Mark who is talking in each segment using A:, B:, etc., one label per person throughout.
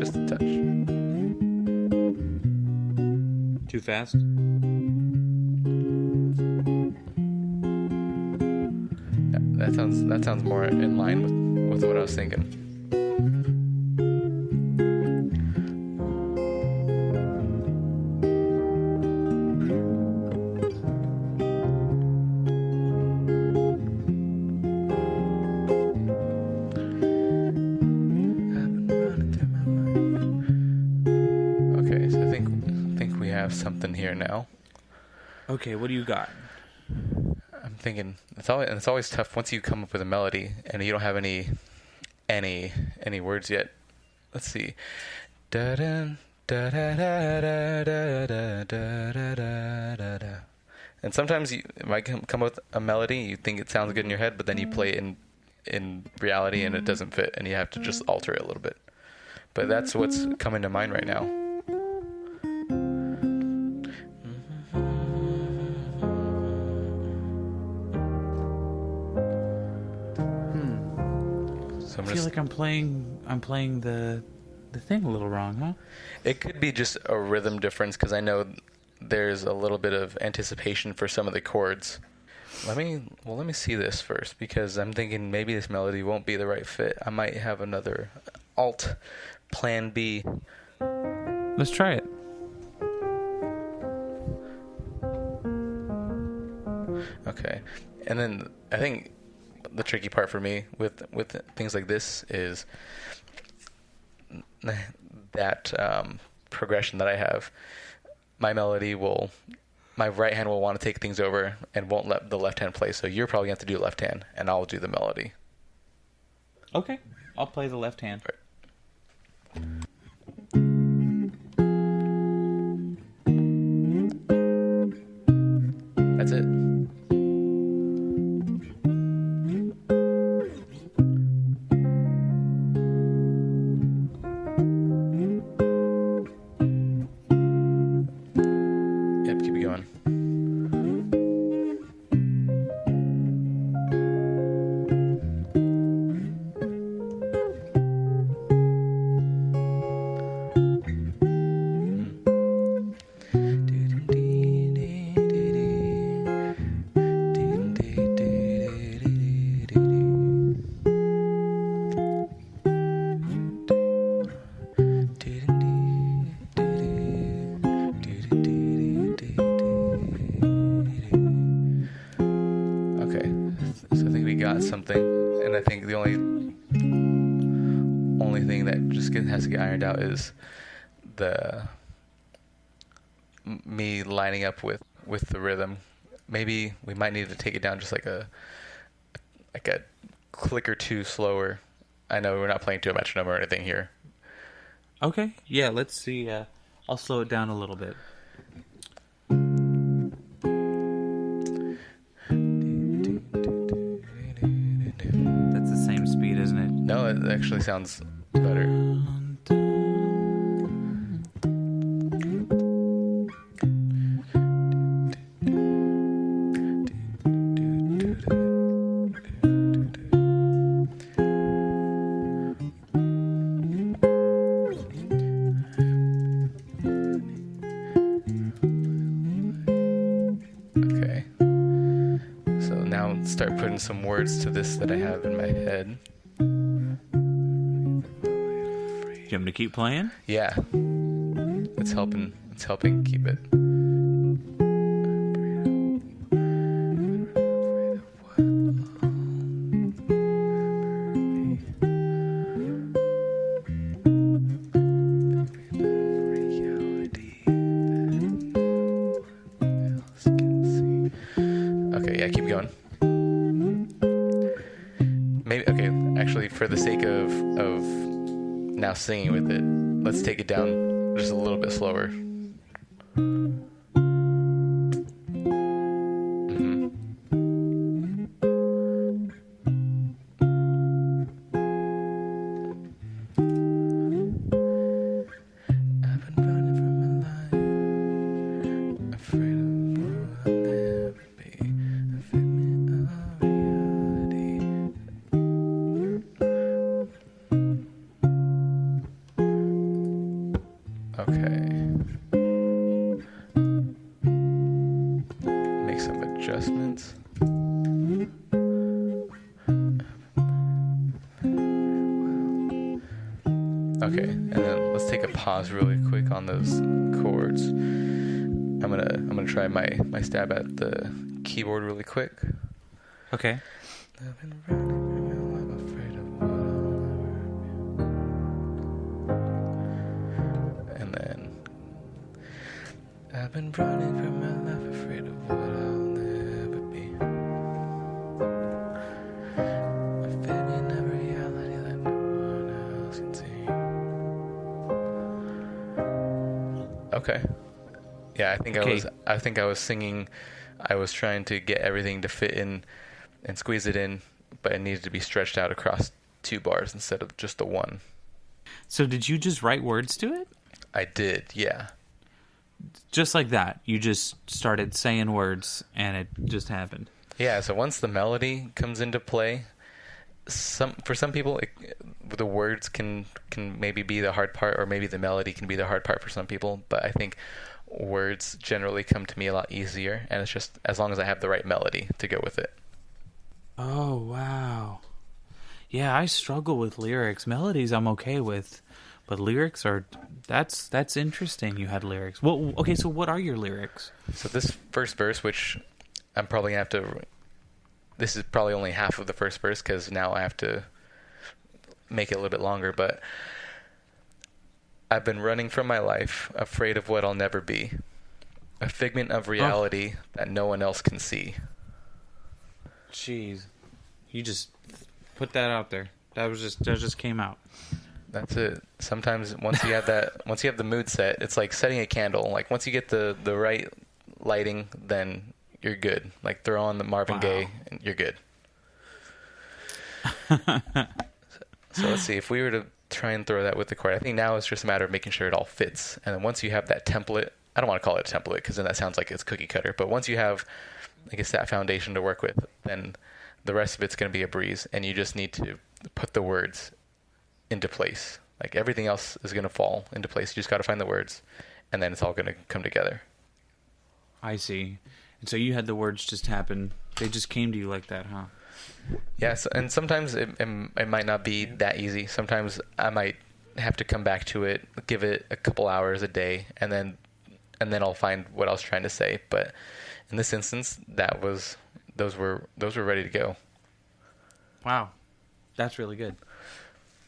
A: just a touch.
B: Too fast?
A: Yeah, that sounds more in line with what I was thinking. Okay, so I think we have something here now.
B: Okay, what do you got?
A: I'm thinking it's always tough once you come up with a melody and you don't have any words yet. Let's see. Da da da da da da da da da da da. And sometimes you might come up with a melody, you think it sounds good in your head, but then you play it in reality and it doesn't fit, and you have to just alter it a little bit. But that's what's coming to mind right now. So
B: I feel like I'm playing the thing a little wrong, huh?
A: It could be just a rhythm difference, because I know there's a little bit of anticipation for some of the chords. Let me see this first, because I'm thinking maybe this melody won't be the right fit. I might have another alt plan B.
B: Let's try it.
A: Okay. And then I think the tricky part for me with things like this is that progression that I have. My right hand will want to take things over and won't let the left hand play. So you're probably going to have to do left hand, and I'll do the melody.
B: Okay, I'll play the left hand.
A: Right. That's it. Yep, keep it going. Something, and I think the only thing that just has to get ironed out is me lining up with the rhythm. Maybe we might need to take it down just like a click or two slower. I know we're not playing to a metronome or anything here.
B: Okay, yeah, let's see. I'll slow it down a little bit.
A: No, it actually sounds better. Okay. So now start putting some words to this that I have in my head.
B: Do you want me to keep playing?
A: Yeah. It's helping keep it. Okay, yeah, keep going. Maybe, okay, actually, for the sake of now singing with it, let's take it down just a little bit slower. Okay. Make some adjustments. Okay, and then let's take a pause really quick on those chords. I'm gonna try my stab at the keyboard really quick.
B: Okay.
A: I've been running from hell, I'm afraid of what I'll never be. And then I've been running from my life, afraid of what I'll never be. I'm fitting a reality that no one else can see. Okay. Yeah, I think I was singing. I was trying to get everything to fit in and squeeze it in, but it needed to be stretched out across 2 bars instead of just the one.
B: So did you just write words to it?
A: I did, yeah.
B: Just like that. You just started saying words and it just happened.
A: Yeah, so once the melody comes into play, for some people, the words can maybe be the hard part, or maybe the melody can be the hard part for some people, but I think words generally come to me a lot easier, and it's just as long as I have the right melody to go with it.
B: Oh, wow. Yeah, I struggle with lyrics. Melodies I'm okay with, but lyrics are... That's interesting you had lyrics. Well, okay, so what are your lyrics?
A: So this first verse, which I'm probably going to have to... This is probably only half of the first verse, because now I have to make it a little bit longer, but... I've been running from my life, afraid of what I'll never be. A figment of reality that no one else can see.
B: Jeez. You just put that out there. That just came out.
A: That's it. Sometimes once you have the mood set, it's like setting a candle. Like once you get the right lighting, then you're good. Like throw on the Marvin Gaye and you're good. So let's see, if we were to try and throw that with the chord, I think now it's just a matter of making sure it all fits. And then once you have that template, I don't want to call it a template because then that sounds like it's cookie cutter, but once you have, I guess, that foundation to work with, then the rest of it's going to be a breeze, and you just need to put the words into place. Like everything else is going to fall into place. You just got to find the words, and then it's all going to come together.
B: I see. And so you had the words just happen. They just came to you like that, huh?
A: Yes, and sometimes it might not be that easy. Sometimes I might have to come back to it, give it a couple hours a day, and then I'll find what I was trying to say. But in this instance, those were ready to go.
B: Wow, that's really good.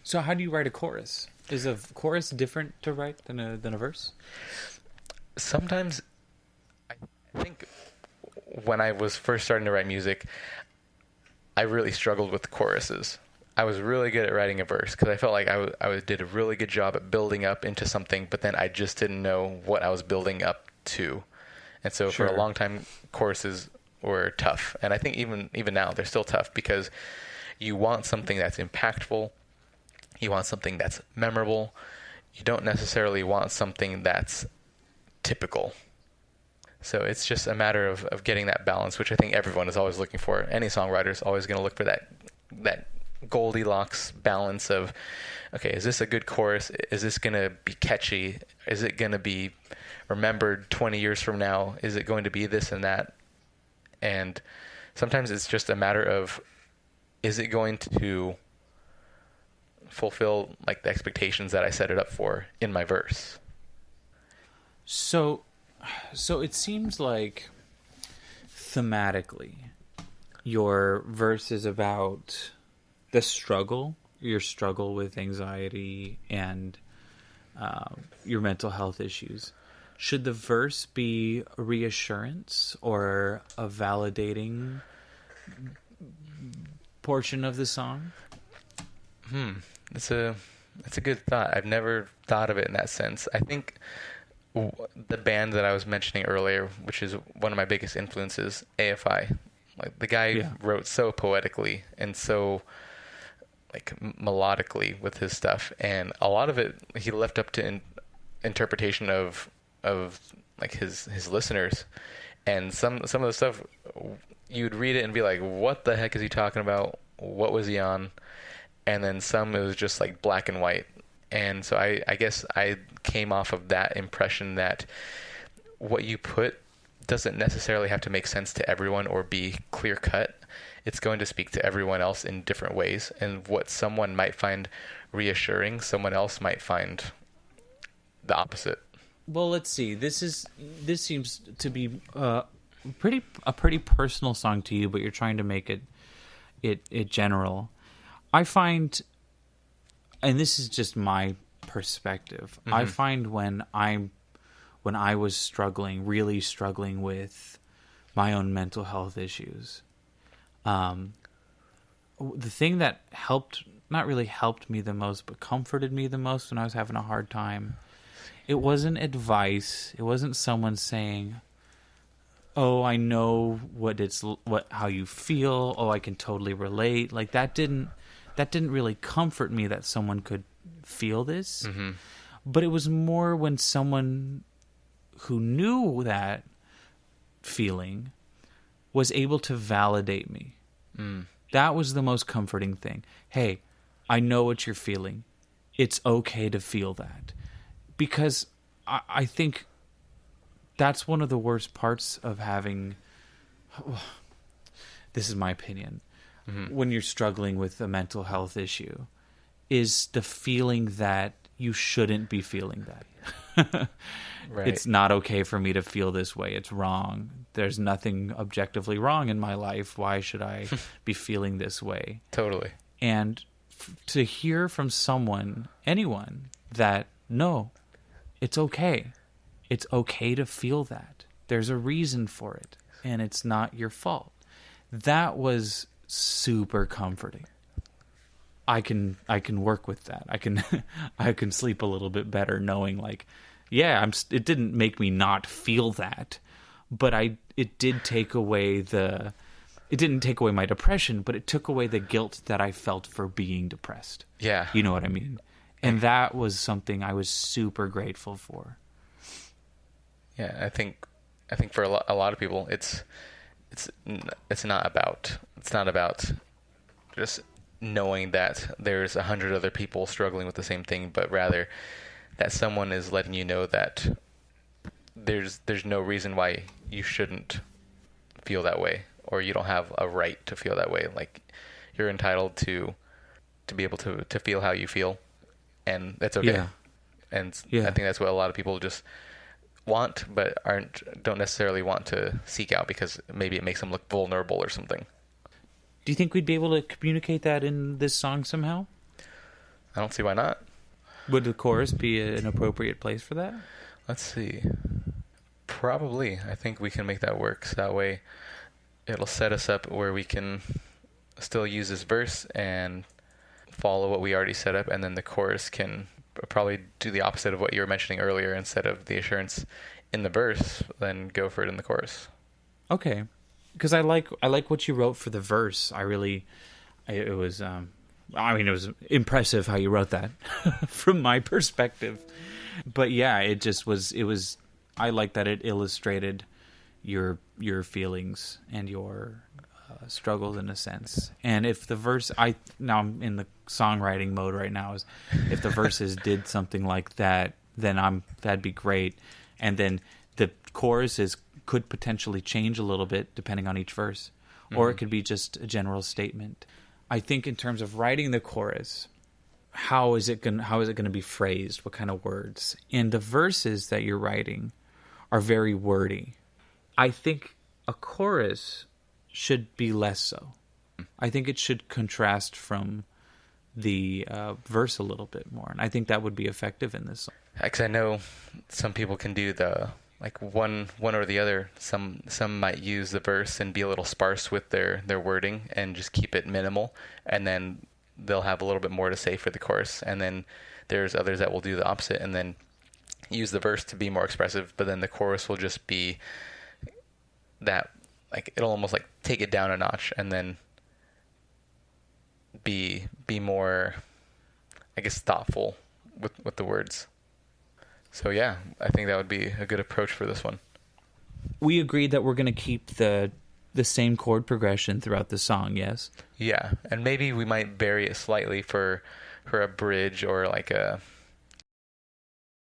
B: So how do you write a chorus? Is a chorus different to write than a verse?
A: Sometimes, I think when I was first starting to write music, I really struggled with the choruses. I was really good at writing a verse because I felt like I did a really good job at building up into something, but then I just didn't know what I was building up to. And so for a long time, choruses were tough. And I think even now, they're still tough because you want something that's impactful. You want something that's memorable. You don't necessarily want something that's typical. So it's just a matter of getting that balance, which I think everyone is always looking for. Any songwriter is always going to look for that Goldilocks balance of, okay, is this a good chorus? Is this going to be catchy? Is it going to be remembered 20 years from now? Is it going to be this and that? And sometimes it's just a matter of, is it going to fulfill like the expectations that I set it up for in my verse?
B: So it seems like thematically your verse is about the struggle, your struggle with anxiety and your mental health issues. Should the verse be a reassurance or a validating portion of the song?
A: It's a good thought. I've never thought of it in that sense. I think the band that I was mentioning earlier, which is one of my biggest influences, AFI, like the guy wrote so poetically and so like melodically with his stuff, and a lot of it he left up to interpretation of like his listeners, and some of the stuff you'd read it and be like, what the heck is he talking about? What was he on? And then some it was just like black and white, And so I guess I came off of that impression that what you put doesn't necessarily have to make sense to everyone or be clear cut. It's going to speak to everyone else in different ways. And what someone might find reassuring, someone else might find the opposite.
B: Well, let's see. This seems to be a pretty personal song to you, but you're trying to make it general. I find, and this is just my perspective, mm-hmm. I find when I was really struggling with my own mental health issues, the thing that not really helped me the most, but comforted me the most when I was having a hard time, it wasn't advice. It wasn't someone saying, "Oh, I know how you feel. Oh, I can totally relate." Like that didn't really comfort me that someone could feel this. Mm-hmm. But it was more when someone who knew that feeling was able to validate me. Mm. That was the most comforting thing. Hey, I know what you're feeling. It's okay to feel that. Because I think that's one of the worst parts of having... This is my opinion. Mm-hmm. When you're struggling with a mental health issue, is the feeling that you shouldn't be feeling that. Right. It's not okay for me to feel this way. It's wrong. There's nothing objectively wrong in my life. Why should I be feeling this way?
A: Totally.
B: And to hear from anyone, that, no, it's okay. It's okay to feel that. There's a reason for it, and it's not your fault. That was super comforting. I can work with that. I can sleep a little bit better knowing, like, yeah, it didn't make me not feel that, but it did take away it didn't take away my depression, but it took away the guilt that I felt for being depressed.
A: Yeah.
B: You know what I mean? And that was something I was super grateful for.
A: Yeah, I think for a lot of people, it's not about just knowing that there's 100 other people struggling with the same thing, but rather that someone is letting you know that there's no reason why you shouldn't feel that way, or you don't have a right to feel that way. Like, you're entitled to be able to feel how you feel, and that's okay. Yeah. And yeah. I think that's what a lot of people just want, but don't necessarily want to seek out because maybe it makes them look vulnerable or something.
B: Do you think we'd be able to communicate that in this song somehow?
A: I don't see why not.
B: Would the chorus be an appropriate place for that?
A: Let's see. Probably. I think we can make that work. So that way it'll set us up where we can still use this verse and follow what we already set up, and then the chorus can probably do the opposite of what you were mentioning earlier. Instead of the assurance in the verse, then go for it in the chorus.
B: Okay. Because I like what you wrote for the verse. It was impressive how you wrote that from my perspective. But yeah, it was, I like that it illustrated your feelings and your struggles in a sense. And if the verse, now I'm in the songwriting mode right now, is if the verses did something like that, then that'd be great. And then the choruses could potentially change a little bit depending on each verse, or it could be just a general statement. I think in terms of writing the chorus, how is it going to be phrased? What kind of words? And the verses that you're writing are very wordy. I think a chorus should be less so. I think it should contrast from the verse a little bit more, and I think that would be effective in this song.
A: Because I know some people can do one or the other. Some might use the verse and be a little sparse with their wording and just keep it minimal, and then they'll have a little bit more to say for the chorus. And then there's others that will do the opposite and then use the verse to be more expressive, but then the chorus will just be that, like, it'll almost like take it down a notch and then be more, I guess, thoughtful with the words. So yeah, I think that would be a good approach for this one.
B: We agreed that we're going to keep the same chord progression throughout the song, yes?
A: Yeah, and maybe we might vary it slightly for a bridge or like a